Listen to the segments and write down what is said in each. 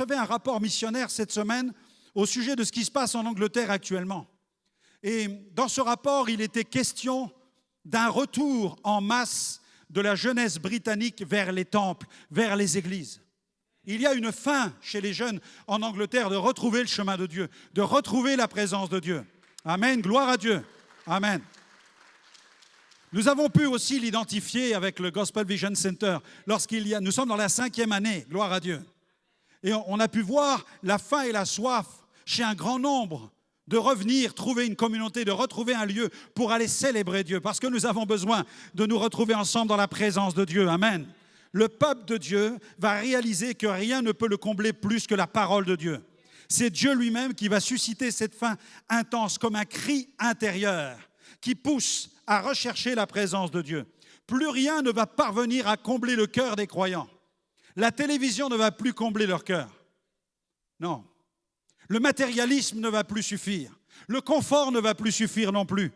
recevais un rapport missionnaire cette semaine au sujet de ce qui se passe en Angleterre actuellement. Et dans ce rapport, il était question d'un retour en masse de la jeunesse britannique vers les temples, vers les églises. Il y a une faim chez les jeunes en Angleterre de retrouver le chemin de Dieu, de retrouver la présence de Dieu. Amen, gloire à Dieu. Amen. Nous avons pu aussi l'identifier avec le Gospel Vision Center. Nous sommes dans la 5e année, gloire à Dieu. Et on a pu voir la faim et la soif chez un grand nombre de revenir, trouver une communauté, de retrouver un lieu pour aller célébrer Dieu. Parce que nous avons besoin de nous retrouver ensemble dans la présence de Dieu. Amen. Le peuple de Dieu va réaliser que rien ne peut le combler plus que la parole de Dieu. C'est Dieu lui-même qui va susciter cette faim intense comme un cri intérieur qui pousse à rechercher la présence de Dieu. Plus rien ne va parvenir à combler le cœur des croyants. La télévision ne va plus combler leur cœur. Non. Le matérialisme ne va plus suffire. Le confort ne va plus suffire non plus.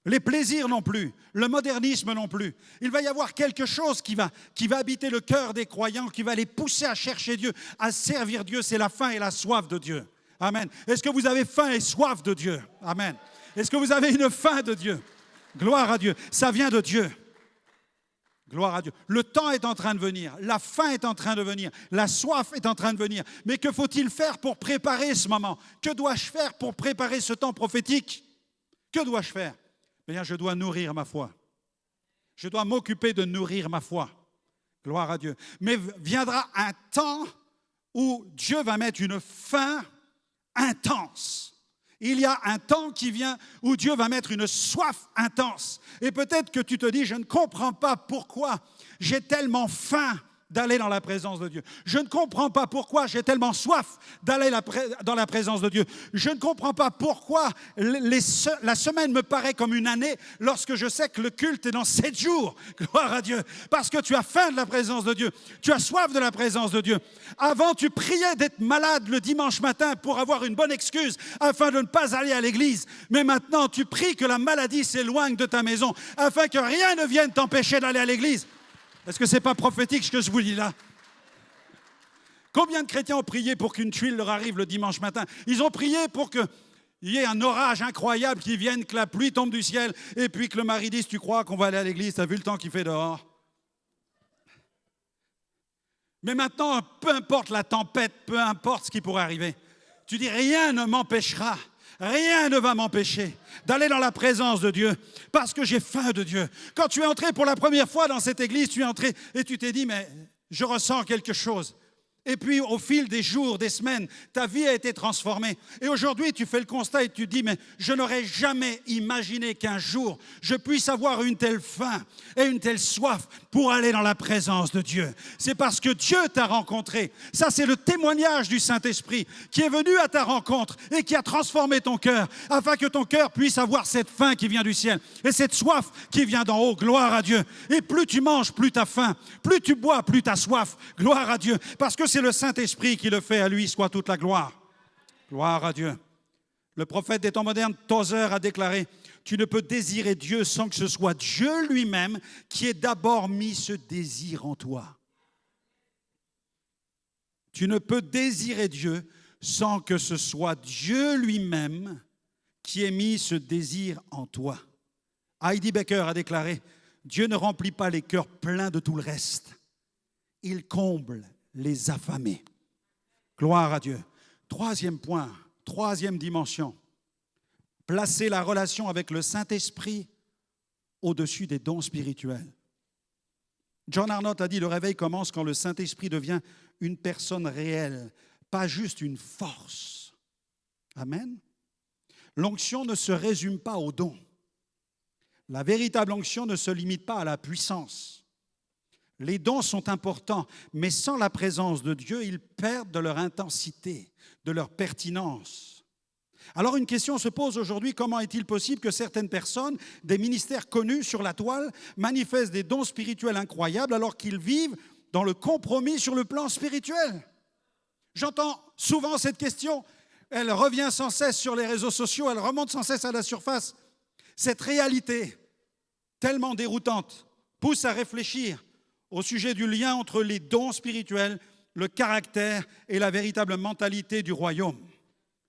Les plaisirs non plus. Le modernisme non plus. Il va y avoir quelque chose qui va habiter le cœur des croyants, qui va les pousser à chercher Dieu, à servir Dieu. C'est la faim et la soif de Dieu. Amen. Est-ce que vous avez faim et soif de Dieu? Amen. Est-ce que vous avez une faim de Dieu? Gloire à Dieu. Ça vient de Dieu. Gloire à Dieu. Le temps est en train de venir. La faim est en train de venir. La soif est en train de venir. Mais que faut-il faire pour préparer ce moment? Que dois-je faire pour préparer ce temps prophétique? Que dois-je faire? Eh bien, je dois nourrir ma foi. Je dois m'occuper de nourrir ma foi. Gloire à Dieu. Mais viendra un temps où Dieu va mettre une faim intense. Il y a un temps qui vient où Dieu va mettre une soif intense. Et peut-être que tu te dis, je ne comprends pas pourquoi j'ai tellement faim d'aller dans la présence de Dieu. Je ne comprends pas pourquoi j'ai tellement soif d'aller dans la présence de Dieu. Je ne comprends pas pourquoi la semaine me paraît comme une année lorsque je sais que le culte est dans 7 jours. Gloire à Dieu. Parce que tu as faim de la présence de Dieu. Tu as soif de la présence de Dieu. Avant, tu priais d'être malade le dimanche matin pour avoir une bonne excuse afin de ne pas aller à l'église. Mais maintenant, tu pries que la maladie s'éloigne de ta maison afin que rien ne vienne t'empêcher d'aller à l'église. Est-ce que ce n'est pas prophétique ce que je vous dis là? Combien de chrétiens ont prié pour qu'une tuile leur arrive le dimanche matin? Ils ont prié pour qu'il y ait un orage incroyable qui vienne, que la pluie tombe du ciel, et puis que le mari dise, tu crois qu'on va aller à l'église, tu as vu le temps qu'il fait dehors? Mais maintenant, peu importe la tempête, peu importe ce qui pourrait arriver, tu dis, rien ne m'empêchera. Rien ne va m'empêcher d'aller dans la présence de Dieu parce que j'ai faim de Dieu. Quand tu es entré pour la première fois dans cette église, tu es entré et tu t'es dit, mais je ressens quelque chose. Et puis, au fil des jours, des semaines, ta vie a été transformée. Et aujourd'hui, tu fais le constat et tu te dis, mais je n'aurais jamais imaginé qu'un jour, je puisse avoir une telle faim et une telle soif pour aller dans la présence de Dieu. C'est parce que Dieu t'a rencontré. Ça, c'est le témoignage du Saint-Esprit qui est venu à ta rencontre et qui a transformé ton cœur, afin que ton cœur puisse avoir cette faim qui vient du ciel et cette soif qui vient d'en haut. Gloire à Dieu. Et plus tu manges, plus tu as faim. Plus tu bois, plus tu as soif. Gloire à Dieu. Parce que c'est le Saint-Esprit qui le fait, à lui soit toute la gloire. Gloire à Dieu. Le prophète des temps modernes, Tozer, a déclaré, tu ne peux désirer Dieu sans que ce soit Dieu lui-même qui ait d'abord mis ce désir en toi. Tu ne peux désirer Dieu sans que ce soit Dieu lui-même qui ait mis ce désir en toi. Heidi Baker a déclaré, Dieu ne remplit pas les cœurs pleins de tout le reste. Il comble les affamés. Gloire à Dieu. Troisième point, troisième dimension. Placer la relation avec le Saint-Esprit au-dessus des dons spirituels. John Arnott a dit, le réveil commence quand le Saint-Esprit devient une personne réelle, pas juste une force. Amen. L'onction ne se résume pas aux dons. La véritable onction ne se limite pas à la puissance. Les dons sont importants, mais sans la présence de Dieu, ils perdent de leur intensité, de leur pertinence. Alors une question se pose aujourd'hui, comment est-il possible que certaines personnes, des ministères connus sur la toile, manifestent des dons spirituels incroyables alors qu'ils vivent dans le compromis sur le plan spirituel? J'entends souvent cette question, elle revient sans cesse sur les réseaux sociaux, elle remonte sans cesse à la surface. Cette réalité, tellement déroutante, pousse à réfléchir au sujet du lien entre les dons spirituels, le caractère et la véritable mentalité du royaume.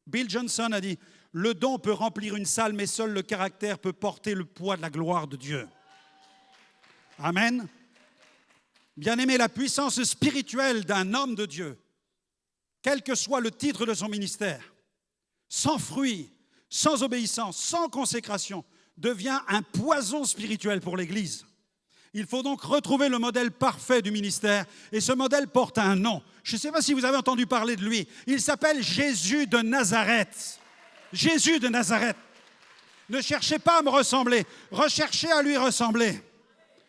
Bill Johnson a dit, le don peut remplir une salle, mais seul le caractère peut porter le poids de la gloire de Dieu. Amen. Bien-aimé, la puissance spirituelle d'un homme de Dieu, quel que soit le titre de son ministère, sans fruit, sans obéissance, sans consécration, devient un poison spirituel pour l'Église. Il faut donc retrouver le modèle parfait du ministère, et ce modèle porte un nom. Je ne sais pas si vous avez entendu parler de lui. Il s'appelle Jésus de Nazareth. Jésus de Nazareth. Ne cherchez pas à me ressembler, recherchez à lui ressembler.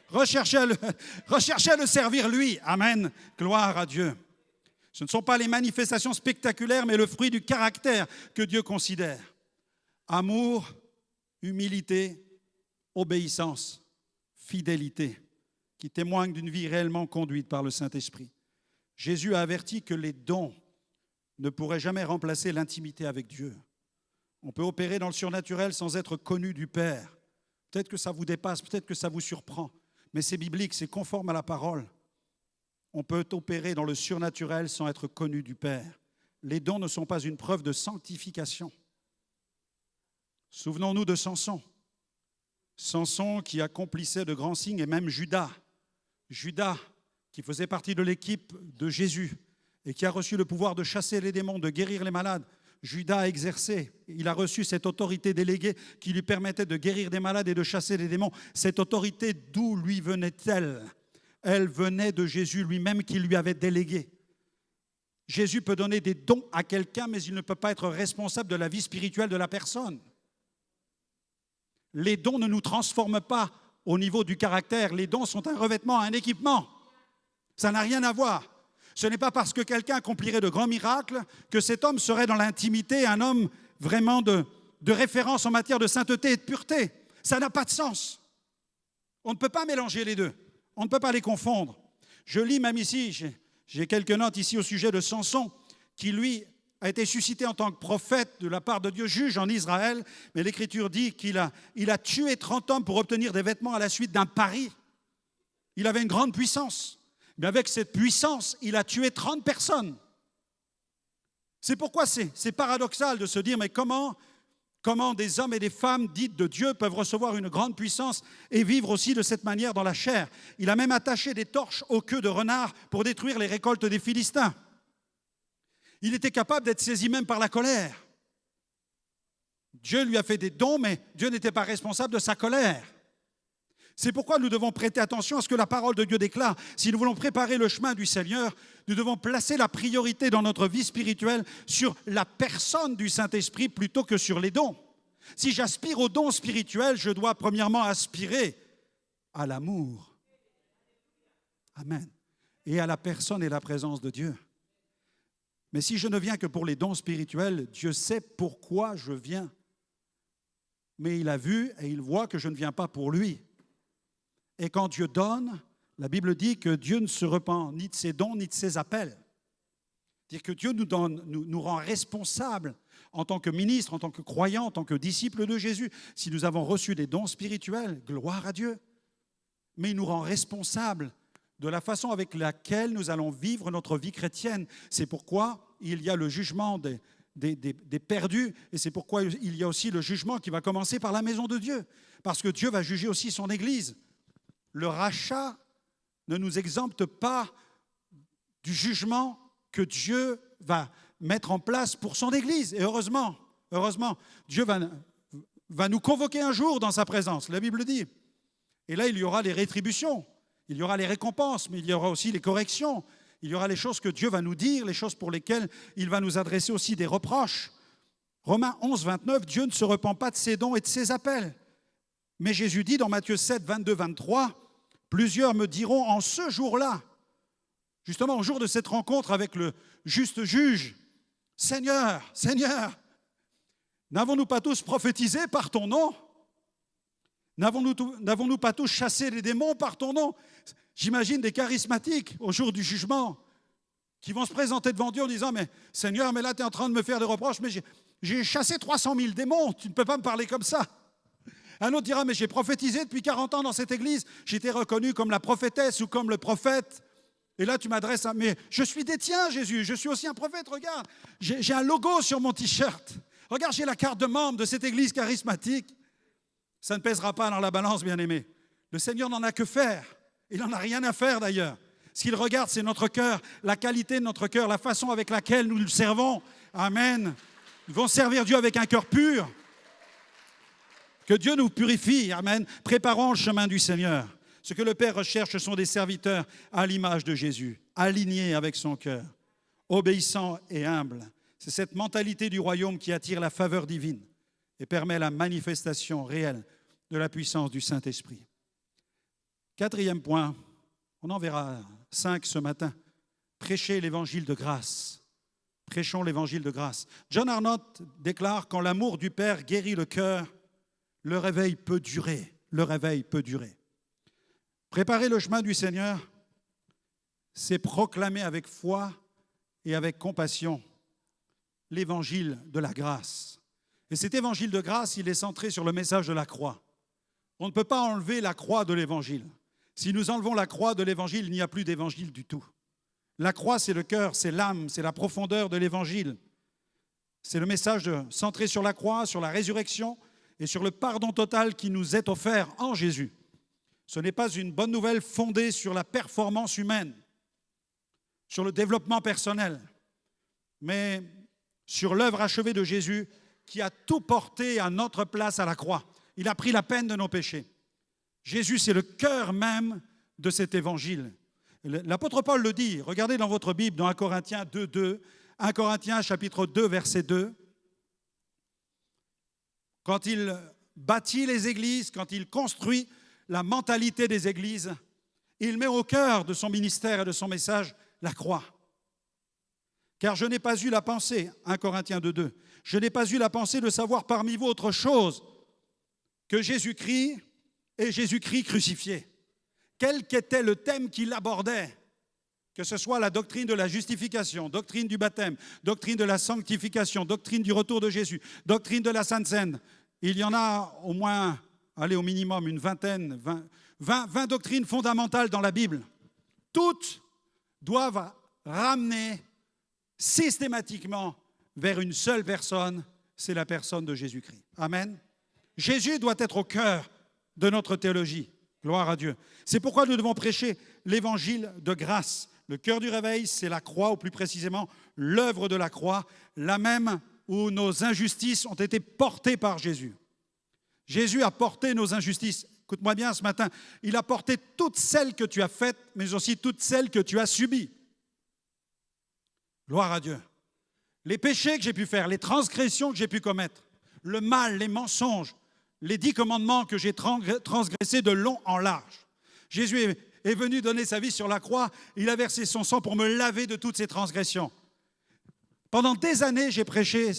Recherchez à le servir lui. Amen. Gloire à Dieu. Ce ne sont pas les manifestations spectaculaires, mais le fruit du caractère que Dieu considère. Amour, humilité, obéissance, fidélité, qui témoignent d'une vie réellement conduite par le Saint-Esprit. Jésus a averti que les dons ne pourraient jamais remplacer l'intimité avec Dieu. On peut opérer dans le surnaturel sans être connu du Père. Peut-être que ça vous dépasse, peut-être que ça vous surprend, mais c'est biblique, c'est conforme à la parole. On peut opérer dans le surnaturel sans être connu du Père. Les dons ne sont pas une preuve de sanctification. Souvenons-nous de Samson. Samson qui accomplissait de grands signes, et même Judas. Judas qui faisait partie de l'équipe de Jésus et qui a reçu le pouvoir de chasser les démons, de guérir les malades. Judas a exercé, il a reçu cette autorité déléguée qui lui permettait de guérir des malades et de chasser les démons. Cette autorité, d'où lui venait-elle ? Elle venait de Jésus lui-même qui lui avait délégué. Jésus peut donner des dons à quelqu'un, mais il ne peut pas être responsable de la vie spirituelle de la personne. Les dons ne nous transforment pas au niveau du caractère. Les dons sont un revêtement, un équipement. Ça n'a rien à voir. Ce n'est pas parce que quelqu'un accomplirait de grands miracles que cet homme serait dans l'intimité, un homme vraiment de référence en matière de sainteté et de pureté. Ça n'a pas de sens. On ne peut pas mélanger les deux. On ne peut pas les confondre. Je lis même ici, j'ai quelques notes ici au sujet de Samson, qui lui a été suscité en tant que prophète de la part de Dieu, juge en Israël, mais l'Écriture dit qu'il a tué 30 hommes pour obtenir des vêtements à la suite d'un pari. Il avait une grande puissance. Mais avec cette puissance, il a tué 30 personnes. C'est pourquoi c'est paradoxal de se dire, mais comment des hommes et des femmes dites de Dieu peuvent recevoir une grande puissance et vivre aussi de cette manière dans la chair. Il a même attaché des torches aux queues de renards pour détruire les récoltes des Philistins. Il était capable d'être saisi même par la colère. Dieu lui a fait des dons, mais Dieu n'était pas responsable de sa colère. C'est pourquoi nous devons prêter attention à ce que la parole de Dieu déclare. Si nous voulons préparer le chemin du Seigneur, nous devons placer la priorité dans notre vie spirituelle sur la personne du Saint-Esprit plutôt que sur les dons. Si j'aspire aux dons spirituels, je dois premièrement aspirer à l'amour. Amen. Et à la personne et la présence de Dieu. Mais si je ne viens que pour les dons spirituels, Dieu sait pourquoi je viens. Mais il a vu et il voit que je ne viens pas pour lui. Et quand Dieu donne, la Bible dit que Dieu ne se repent ni de ses dons ni de ses appels. C'est-à-dire que Dieu nous rend responsables en tant que ministres, en tant que croyants, en tant que disciples de Jésus. Si nous avons reçu des dons spirituels, gloire à Dieu. Mais il nous rend responsables de la façon avec laquelle nous allons vivre notre vie chrétienne. C'est pourquoi il y a le jugement des perdus, et c'est pourquoi il y a aussi le jugement qui va commencer par la maison de Dieu. Parce que Dieu va juger aussi son Église. Le rachat ne nous exempte pas du jugement que Dieu va mettre en place pour son Église. Et heureusement, Dieu va nous convoquer un jour dans sa présence, la Bible dit. Et là, il y aura les rétributions, il y aura les récompenses, mais il y aura aussi les corrections. Il y aura les choses que Dieu va nous dire, les choses pour lesquelles il va nous adresser aussi des reproches. Romains 11, 29, Dieu ne se repent pas de ses dons et de ses appels. Mais Jésus dit dans Matthieu 7, 22, 23, plusieurs me diront en ce jour-là, justement au jour de cette rencontre avec le juste juge, Seigneur, Seigneur, n'avons-nous pas tous prophétisé par ton nom ? N'avons-nous pas tous chassé les démons par ton nom ? J'imagine des charismatiques au jour du jugement qui vont se présenter devant Dieu en disant « Mais Seigneur, mais là tu es en train de me faire des reproches, mais j'ai chassé 300 000 démons, tu ne peux pas me parler comme ça. » Un autre dira, mais j'ai prophétisé depuis 40 ans dans cette église, j'ai été reconnu comme la prophétesse ou comme le prophète, Et là, tu m'adresses à... Mais je suis des tiens, Jésus, je suis aussi un prophète, regarde. J'ai un logo sur mon t-shirt. Regarde, j'ai la carte de membre de cette église charismatique. Ça ne pèsera pas dans la balance, bien-aimé. Le Seigneur n'en a que faire. Il n'en a rien à faire, d'ailleurs. Ce qu'il regarde, c'est notre cœur, la qualité de notre cœur, la façon avec laquelle nous le servons. Amen. Nous devons servir Dieu avec un cœur pur. Que Dieu nous purifie. Amen. Préparons le chemin du Seigneur. Ce que le Père recherche, ce sont des serviteurs à l'image de Jésus, alignés avec son cœur, obéissants et humbles. C'est cette mentalité du royaume qui attire la faveur divine et permet la manifestation réelle de la puissance du Saint-Esprit. Quatrième point, on en verra 5 ce matin. Prêcher l'évangile de grâce. Prêchons l'évangile de grâce. John Arnott déclare: quand l'amour du Père guérit le cœur, le réveil peut durer. Le réveil peut durer. Préparer le chemin du Seigneur, c'est proclamer avec foi et avec compassion l'évangile de la grâce. Et cet évangile de grâce, il est centré sur le message de la croix. On ne peut pas enlever la croix de l'évangile. Si nous enlevons la croix de l'évangile, il n'y a plus d'évangile du tout. La croix, c'est le cœur, c'est l'âme, c'est la profondeur de l'évangile. C'est le message centré sur la croix, sur la résurrection et sur le pardon total qui nous est offert en Jésus. Ce n'est pas une bonne nouvelle fondée sur la performance humaine, sur le développement personnel, mais sur l'œuvre achevée de Jésus qui a tout porté à notre place à la croix. Il a pris la peine de nos péchés. Jésus, c'est le cœur même de cet évangile. L'apôtre Paul le dit, regardez dans votre Bible, dans 1 Corinthiens 2, 1 Corinthiens chapitre 2, verset 2. Quand il bâtit les églises, quand il construit la mentalité des églises, il met au cœur de son ministère et de son message la croix. Car je n'ai pas eu la pensée, 1 Corinthiens 2, 2, je n'ai pas eu la pensée de savoir parmi vous autre chose que Jésus-Christ et Jésus-Christ crucifié. Quel qu'était le thème qu'il abordait, que ce soit la doctrine de la justification, doctrine du baptême, doctrine de la sanctification, doctrine du retour de Jésus, doctrine de la Sainte Seine, il y en a au moins, allez, au minimum une vingtaine, 20 doctrines fondamentales dans la Bible. Toutes doivent ramener systématiquement vers une seule personne, c'est la personne de Jésus-Christ. Amen. Jésus doit être au cœur de notre théologie. Gloire à Dieu. C'est pourquoi nous devons prêcher l'évangile de grâce. Le cœur du réveil, c'est la croix, ou plus précisément l'œuvre de la croix, la même où nos injustices ont été portées par Jésus. Jésus a porté nos injustices. Écoute-moi bien ce matin, il a porté toutes celles que tu as faites, mais aussi toutes celles que tu as subies. Gloire à Dieu. Les péchés que j'ai pu faire, les transgressions que j'ai pu commettre, le mal, les mensonges, les 10 commandements que j'ai transgressés de long en large. Jésus est venu donner sa vie sur la croix, il a versé son sang pour me laver de toutes ces transgressions. Pendant des années, j'ai prêché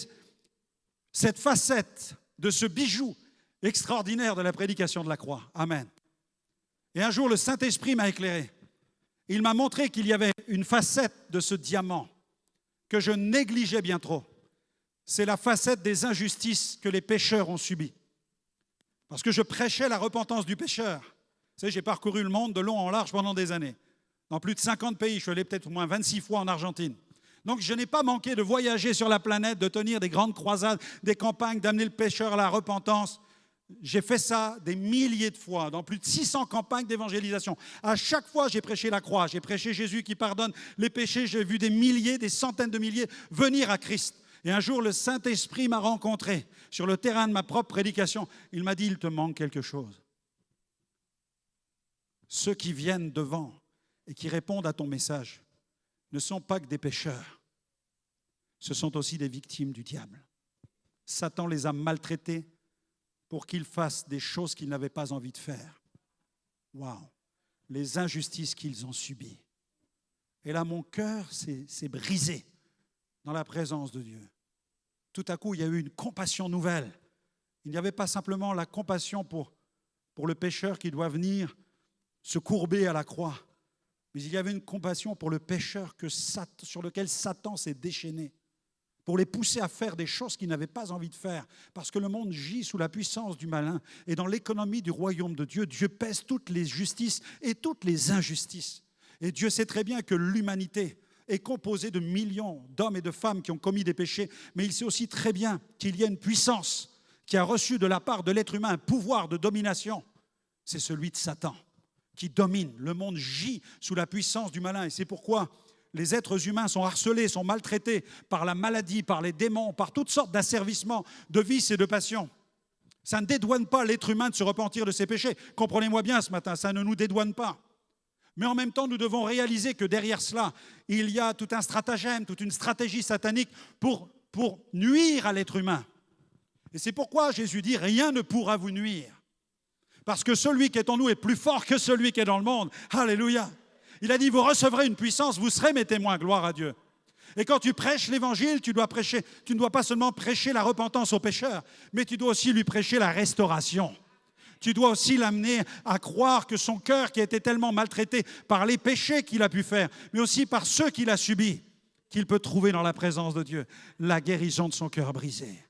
cette facette de ce bijou extraordinaire de la prédication de la croix. Amen. Et un jour, le Saint-Esprit m'a éclairé. Il m'a montré qu'il y avait une facette de ce diamant que je négligeais bien trop. C'est la facette des injustices que les pécheurs ont subies. Parce que je prêchais la repentance du pécheur. Vous savez, j'ai parcouru le monde de long en large pendant des années. Dans plus de 50 pays, je suis allé peut-être au moins 26 fois en Argentine. Donc je n'ai pas manqué de voyager sur la planète, de tenir des grandes croisades, des campagnes, d'amener le pécheur à la repentance. J'ai fait ça des milliers de fois, dans plus de 600 campagnes d'évangélisation. À chaque fois, j'ai prêché la croix, j'ai prêché Jésus qui pardonne les péchés. J'ai vu des milliers, des centaines de milliers venir à Christ. Et un jour, le Saint-Esprit m'a rencontré sur le terrain de ma propre prédication. Il m'a dit, il te manque quelque chose. Ceux qui viennent devant et qui répondent à ton message ne sont pas que des pécheurs. Ce sont aussi des victimes du diable. Satan les a maltraités pour qu'ils fassent des choses qu'ils n'avaient pas envie de faire. Waouh! Les injustices qu'ils ont subies. Et là, mon cœur s'est brisé dans la présence de Dieu. Tout à coup, il y a eu une compassion nouvelle. Il n'y avait pas simplement la compassion pour le pécheur qui doit venir se courber à la croix, mais il y avait une compassion pour le pécheur sur lequel Satan s'est déchaîné, pour les pousser à faire des choses qu'ils n'avaient pas envie de faire, parce que le monde gît sous la puissance du malin, et dans l'économie du royaume de Dieu, Dieu pèse toutes les justices et toutes les injustices. Et Dieu sait très bien que l'humanité est composée de millions d'hommes et de femmes qui ont commis des péchés, mais il sait aussi très bien qu'il y a une puissance qui a reçu de la part de l'être humain un pouvoir de domination. C'est celui de Satan qui domine. Le monde gît sous la puissance du malin. Et c'est pourquoi les êtres humains sont harcelés, sont maltraités par la maladie, par les démons, par toutes sortes d'asservissements, de vices et de passions. Ça ne dédouane pas l'être humain de se repentir de ses péchés. Comprenez-moi bien ce matin, ça ne nous dédouane pas. Mais en même temps, nous devons réaliser que derrière cela, il y a tout un stratagème, toute une stratégie satanique pour nuire à l'être humain. Et c'est pourquoi Jésus dit « Rien ne pourra vous nuire ». Parce que celui qui est en nous est plus fort que celui qui est dans le monde. Alléluia. Il a dit « Vous recevrez une puissance, vous serez mes témoins, gloire à Dieu ». Et quand tu prêches l'évangile, tu ne dois pas seulement prêcher la repentance aux pécheurs, mais tu dois aussi lui prêcher la restauration. Tu dois aussi l'amener à croire que son cœur qui a été tellement maltraité par les péchés qu'il a pu faire, mais aussi par ceux qu'il a subis, qu'il peut trouver dans la présence de Dieu la guérison de son cœur brisé.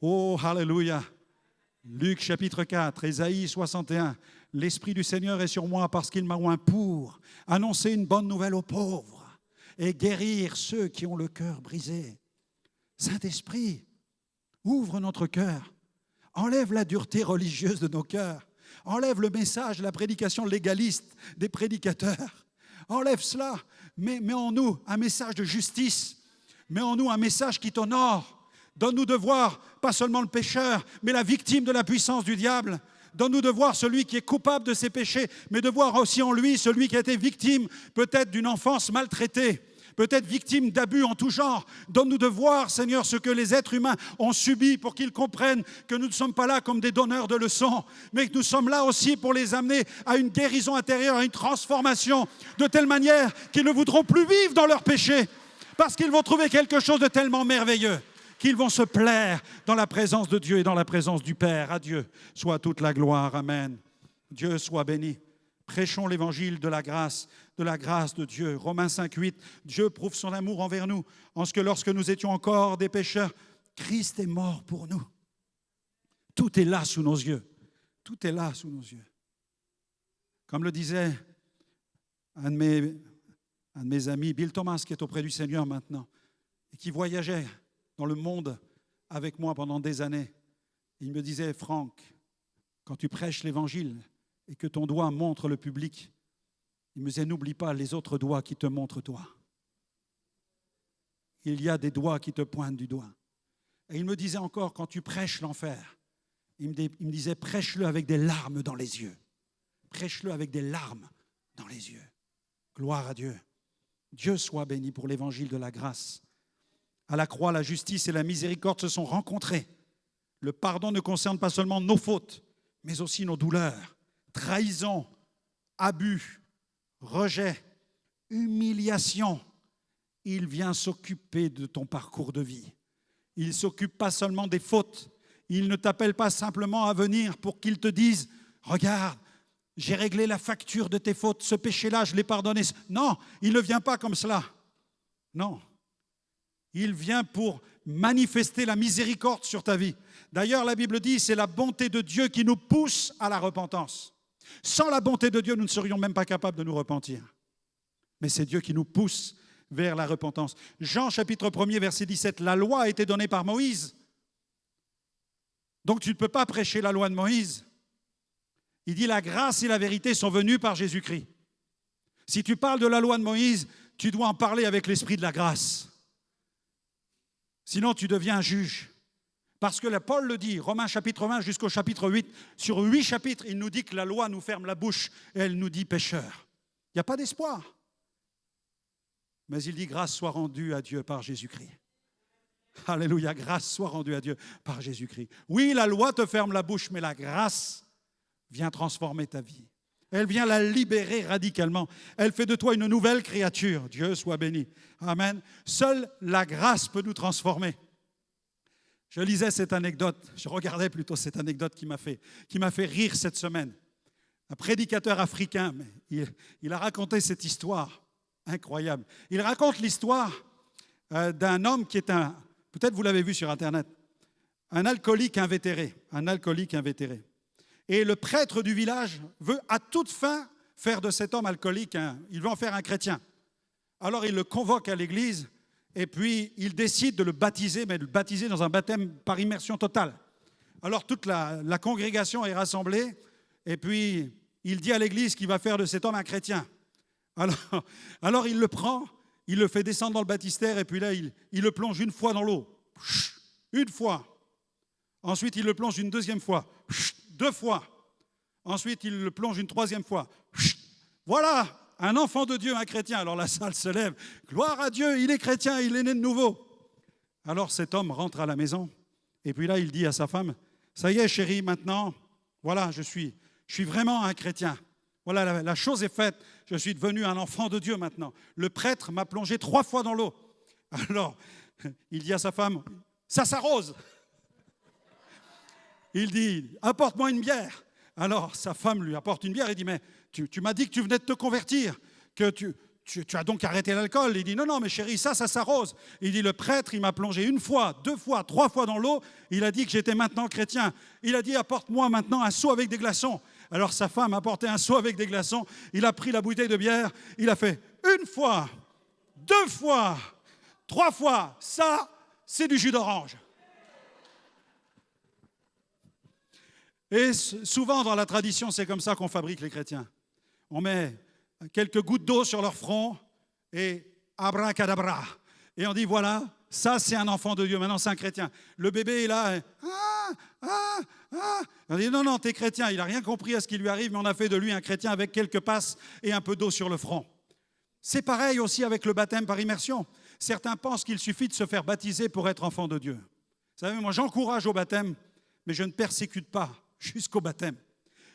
Oh, alléluia. Luc chapitre 4, Ésaïe 61. L'Esprit du Seigneur est sur moi parce qu'il m'a oint pour annoncer une bonne nouvelle aux pauvres et guérir ceux qui ont le cœur brisé. Saint-Esprit, ouvre notre cœur. Enlève la dureté religieuse de nos cœurs. Enlève le message, la prédication légaliste des prédicateurs. Enlève cela. Mets en nous un message de justice. Mets en nous un message qui t'honore. Donne-nous de voir, pas seulement le pécheur, mais la victime de la puissance du diable. Donne-nous de voir celui qui est coupable de ses péchés, mais de voir aussi en lui celui qui a été victime peut-être d'une enfance maltraitée, peut-être victime d'abus en tout genre. Donne-nous de voir, Seigneur, ce que les êtres humains ont subi pour qu'ils comprennent que nous ne sommes pas là comme des donneurs de leçons, mais que nous sommes là aussi pour les amener à une guérison intérieure, à une transformation, de telle manière qu'ils ne voudront plus vivre dans leurs péchés, parce qu'ils vont trouver quelque chose de tellement merveilleux, qu'ils vont se plaire dans la présence de Dieu et dans la présence du Père. À Dieu soit toute la gloire. Amen. Dieu soit béni. Prêchons l'évangile de la grâce de Dieu. Romains 5, 8, Dieu prouve son amour envers nous, en ce que lorsque nous étions encore des pécheurs, Christ est mort pour nous. Tout est là sous nos yeux. Tout est là sous nos yeux. Comme le disait un de mes amis, Bill Thomas, qui est auprès du Seigneur maintenant, et qui voyageait dans le monde avec moi pendant des années. Il me disait, Franck, quand tu prêches l'évangile et que ton doigt montre le public, il me disait, n'oublie pas les autres doigts qui te montrent toi. Il y a des doigts qui te pointent du doigt. Et il me disait encore, quand tu prêches l'enfer, il me disait, prêche-le avec des larmes dans les yeux. Prêche-le avec des larmes dans les yeux. Gloire à Dieu. Dieu soit béni pour l'évangile de la grâce. À la croix, la justice et la miséricorde se sont rencontrées. Le pardon ne concerne pas seulement nos fautes, mais aussi nos douleurs, trahison, abus, rejet, humiliation. Il vient s'occuper de ton parcours de vie. Il ne s'occupe pas seulement des fautes. Il ne t'appelle pas simplement à venir pour qu'il te dise « Regarde, j'ai réglé la facture de tes fautes, ce péché-là, je l'ai pardonné. » Non, il ne vient pas comme cela. Non. Il vient pour manifester la miséricorde sur ta vie. D'ailleurs, la Bible dit, c'est la bonté de Dieu qui nous pousse à la repentance. Sans la bonté de Dieu, nous ne serions même pas capables de nous repentir. Mais c'est Dieu qui nous pousse vers la repentance. Jean chapitre 1er, verset 17, la loi a été donnée par Moïse. Donc tu ne peux pas prêcher la loi de Moïse. Il dit, la grâce et la vérité sont venues par Jésus-Christ. Si tu parles de la loi de Moïse, tu dois en parler avec l'esprit de la grâce. Sinon, tu deviens un juge. Parce que Paul le dit, Romains chapitre 20 jusqu'au chapitre 8, sur 8 chapitres, il nous dit que la loi nous ferme la bouche et elle nous dit pécheur. Il n'y a pas d'espoir. Mais il dit grâce soit rendue à Dieu par Jésus-Christ. Alléluia, grâce soit rendue à Dieu par Jésus-Christ. Oui, la loi te ferme la bouche, mais la grâce vient transformer ta vie. Elle vient la libérer radicalement. Elle fait de toi une nouvelle créature. Dieu soit béni. Amen. Seule la grâce peut nous transformer. Je lisais cette anecdote, je regardais plutôt cette anecdote qui m'a fait rire cette semaine. Un prédicateur africain, il a raconté cette histoire incroyable. Il raconte l'histoire d'un homme qui est peut-être vous l'avez vu sur Internet, un alcoolique invétéré. Et le prêtre du village veut à toute fin faire de cet homme alcoolique, il veut en faire un chrétien. Alors il le convoque à l'église et puis il décide de le baptiser, mais de le baptiser dans un baptême par immersion totale. Alors toute la congrégation est rassemblée et puis il dit à l'église qu'il va faire de cet homme un chrétien. Alors il le prend, il le fait descendre dans le baptistère et puis là il le plonge une fois dans l'eau. Une fois. Ensuite il le plonge une deuxième fois. 2 fois. Ensuite il le plonge une troisième fois. Voilà, un enfant de Dieu, un chrétien. Alors la salle se lève. Gloire à Dieu, il est chrétien, il est né de nouveau. Alors cet homme rentre à la maison et puis là il dit à sa femme, ça y est chérie, maintenant, voilà, je suis vraiment un chrétien. Voilà, la chose est faite, je suis devenu un enfant de Dieu maintenant. Le prêtre m'a plongé 3 fois dans l'eau. Alors, il dit à sa femme, ça s'arrose. Il dit, apporte-moi une bière. Alors, sa femme lui apporte une bière et dit, mais tu m'as dit que tu venais de te convertir, que tu as donc arrêté l'alcool. Il dit, non, mais chérie, ça s'arrose. Il dit, le prêtre, il m'a plongé 1 fois, 2 fois, 3 fois dans l'eau. Il a dit que j'étais maintenant chrétien. Il a dit, apporte-moi maintenant un seau avec des glaçons. Alors sa femme a apporté un seau avec des glaçons. Il a pris la bouteille de bière. Il a fait 1 fois, 2 fois, 3 fois. Ça, c'est du jus d'orange. Et souvent dans la tradition, c'est comme ça qu'on fabrique les chrétiens. On met quelques gouttes d'eau sur leur front et abracadabra. Et on dit, voilà, ça c'est un enfant de Dieu, maintenant c'est un chrétien. Le bébé est là, on dit, non, t'es chrétien. Il n'a rien compris à ce qui lui arrive, mais on a fait de lui un chrétien avec quelques passes et un peu d'eau sur le front. C'est pareil aussi avec le baptême par immersion. Certains pensent qu'il suffit de se faire baptiser pour être enfant de Dieu. Vous savez, moi j'encourage au baptême, mais je ne persécute pas jusqu'au baptême.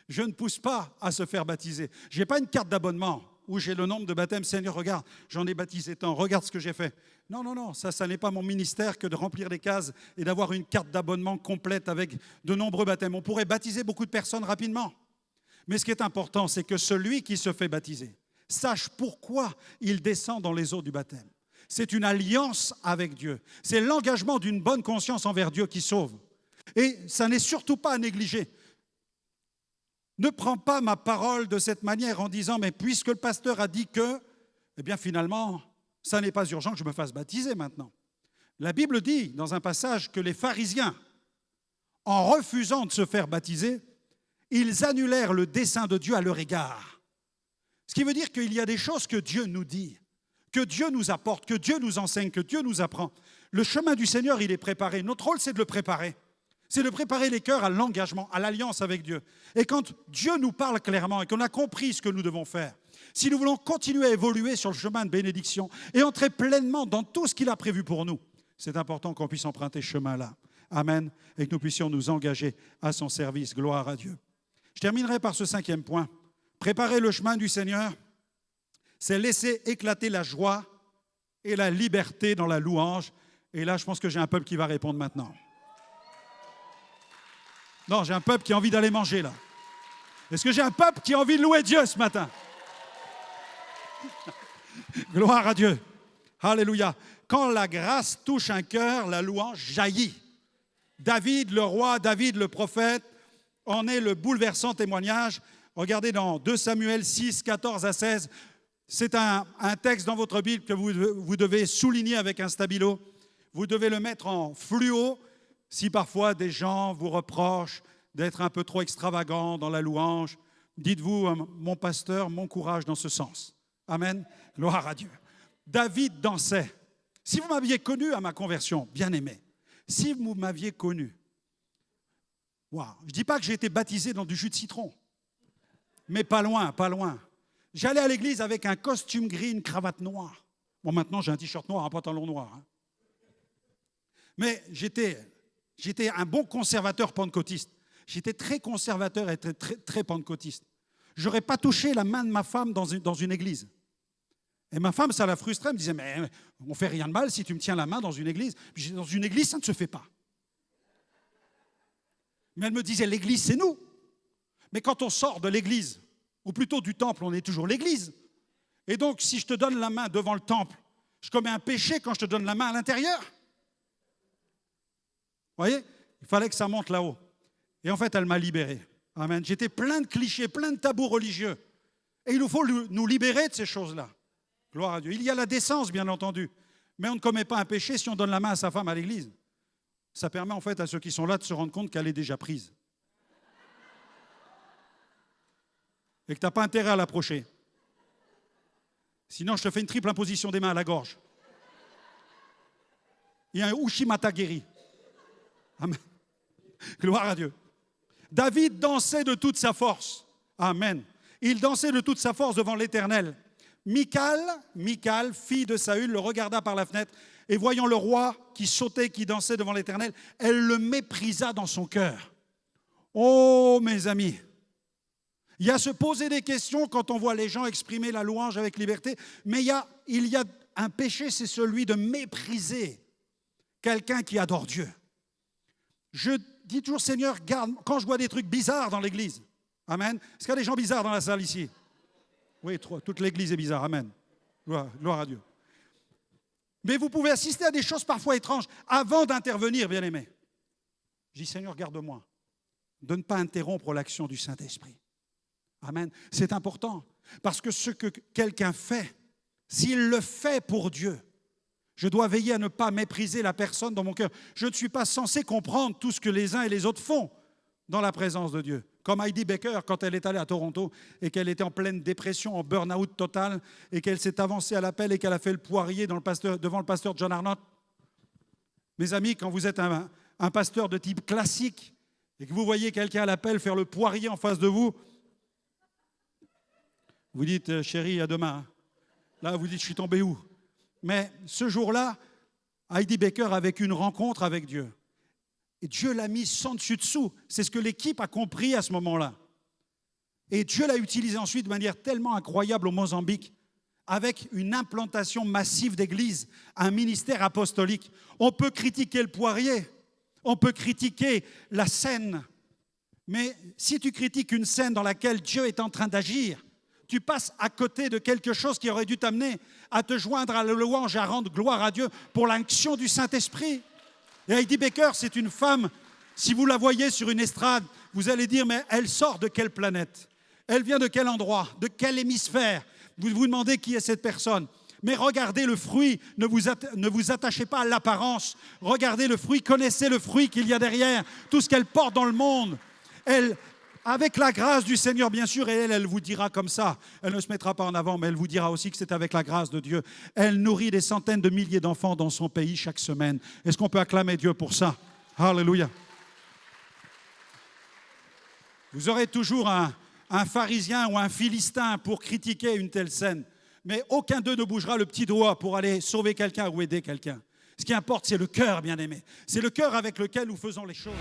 Je ne pousse pas à se faire baptiser. Je n'ai pas une carte d'abonnement où j'ai le nombre de baptêmes. Seigneur, regarde, j'en ai baptisé tant, regarde ce que j'ai fait. Non, ça n'est pas mon ministère que de remplir les cases et d'avoir une carte d'abonnement complète avec de nombreux baptêmes. On pourrait baptiser beaucoup de personnes rapidement. Mais ce qui est important, c'est que celui qui se fait baptiser sache pourquoi il descend dans les eaux du baptême. C'est une alliance avec Dieu. C'est l'engagement d'une bonne conscience envers Dieu qui sauve. Et ça n'est surtout pas à négliger. Ne prends pas ma parole de cette manière en disant, mais puisque le pasteur a dit que, eh bien finalement, ça n'est pas urgent que je me fasse baptiser maintenant. La Bible dit dans un passage que les pharisiens, en refusant de se faire baptiser, ils annulèrent le dessein de Dieu à leur égard. Ce qui veut dire qu'il y a des choses que Dieu nous dit, que Dieu nous apporte, que Dieu nous enseigne, que Dieu nous apprend. Le chemin du Seigneur, il est préparé. Notre rôle, c'est de le préparer. C'est de préparer les cœurs à l'engagement, à l'alliance avec Dieu. Et quand Dieu nous parle clairement et qu'on a compris ce que nous devons faire, si nous voulons continuer à évoluer sur le chemin de bénédiction et entrer pleinement dans tout ce qu'il a prévu pour nous, c'est important qu'on puisse emprunter ce chemin-là. Amen. Et que nous puissions nous engager à son service. Gloire à Dieu. Je terminerai par ce 5e point. Préparer le chemin du Seigneur, c'est laisser éclater la joie et la liberté dans la louange. Et là, je pense que j'ai un peuple qui va répondre maintenant. Non, j'ai un peuple qui a envie d'aller manger, là. Est-ce que j'ai un peuple qui a envie de louer Dieu ce matin? Gloire à Dieu. Alléluia. Quand la grâce touche un cœur, la louange jaillit. David, le roi, David, le prophète, en est le bouleversant témoignage. Regardez dans 2 Samuel 6, 14 à 16. C'est un texte dans votre Bible que vous devez souligner avec un stabilo. Vous devez le mettre en fluo. Si parfois des gens vous reprochent d'être un peu trop extravagant dans la louange, dites-vous, mon pasteur m'encourage dans ce sens. Amen. Gloire à Dieu. David dansait. Si vous m'aviez connu à ma conversion, bien aimé, si vous m'aviez connu, wow, je ne dis pas que j'ai été baptisé dans du jus de citron, mais pas loin, pas loin. J'allais à l'église avec un costume gris, une cravate noire. Bon, maintenant j'ai un t-shirt noir, un pantalon noir. Hein. Mais j'étais un bon conservateur pentecôtiste. J'étais très conservateur et très pentecôtiste. Je n'aurais pas touché la main de ma femme dans une église. Et ma femme, ça la frustrait. Elle me disait, mais on ne fait rien de mal si tu me tiens la main dans une église. Puis dans une église, ça ne se fait pas. Mais elle me disait, l'église, c'est nous. Mais quand on sort de l'église, ou plutôt du temple, on est toujours l'église. Et donc, si je te donne la main devant le temple, je commets un péché quand je te donne la main à l'intérieur. Vous voyez, il fallait que ça monte là-haut. Et en fait, elle m'a libéré. Amen. J'étais plein de clichés, plein de tabous religieux. Et il nous faut nous libérer de ces choses-là. Gloire à Dieu. Il y a la décence, bien entendu. Mais on ne commet pas un péché si on donne la main à sa femme à l'église. Ça permet en fait à ceux qui sont là de se rendre compte qu'elle est déjà prise. Et que tu n'as pas intérêt à l'approcher. Sinon, je te fais une triple imposition des mains à la gorge. Il y a un Ushimata guéri. Amen. Gloire à Dieu. David dansait de toute sa force. Amen. Il dansait de toute sa force devant l'Éternel. Michal, fille de Saül, le regarda par la fenêtre et voyant le roi qui sautait, qui dansait devant l'Éternel, elle le méprisa dans son cœur. Oh, mes amis, il y a à se poser des questions quand on voit les gens exprimer la louange avec liberté, mais il y a un péché, c'est celui de mépriser quelqu'un qui adore Dieu. Je dis toujours, Seigneur, garde, quand je vois des trucs bizarres dans l'église, amen. Est-ce qu'il y a des gens bizarres dans la salle ici? Oui, toute l'église est bizarre, amen. Gloire à Dieu. Mais vous pouvez assister à des choses parfois étranges avant d'intervenir, bien-aimés. Je dis, Seigneur, garde-moi de ne pas interrompre l'action du Saint-Esprit. Amen. C'est important, parce que ce que quelqu'un fait, s'il le fait pour Dieu, je dois veiller à ne pas mépriser la personne dans mon cœur. Je ne suis pas censé comprendre tout ce que les uns et les autres font dans la présence de Dieu. Comme Heidi Baker, quand elle est allée à Toronto et qu'elle était en pleine dépression, en burn-out total, et qu'elle s'est avancée à l'appel et qu'elle a fait le poirier devant le pasteur John Arnott. Mes amis, quand vous êtes un pasteur de type classique et que vous voyez quelqu'un à l'appel faire le poirier en face de vous, vous dites, chérie, à demain. Là, vous dites, je suis tombé où? Mais ce jour-là, Heidi Baker a vécu une rencontre avec Dieu. Et Dieu l'a mis sans dessus-dessous. C'est ce que l'équipe a compris à ce moment-là. Et Dieu l'a utilisé ensuite de manière tellement incroyable au Mozambique, avec une implantation massive d'églises, un ministère apostolique. On peut critiquer le poirier, on peut critiquer la scène, mais si tu critiques une scène dans laquelle Dieu est en train d'agir, tu passes à côté de quelque chose qui aurait dû t'amener à te joindre à la louange et à rendre gloire à Dieu pour l'action du Saint-Esprit. Et Heidi Baker, c'est une femme, si vous la voyez sur une estrade, vous allez dire, mais elle sort de quelle planète? Elle vient de quel endroit? De quel hémisphère? Vous vous demandez qui est cette personne. Mais regardez le fruit, ne vous attachez pas à l'apparence. Regardez le fruit, connaissez le fruit qu'il y a derrière, tout ce qu'elle porte dans le monde. Elle, avec la grâce du Seigneur, bien sûr, et elle vous dira comme ça. Elle ne se mettra pas en avant, mais elle vous dira aussi que c'est avec la grâce de Dieu. Elle nourrit des centaines de milliers d'enfants dans son pays chaque semaine. Est-ce qu'on peut acclamer Dieu pour ça? Alléluia. Vous aurez toujours un pharisien ou un philistin pour critiquer une telle scène, mais aucun d'eux ne bougera le petit doigt pour aller sauver quelqu'un ou aider quelqu'un. Ce qui importe, c'est le cœur, bien-aimé. C'est le cœur avec lequel nous faisons les choses.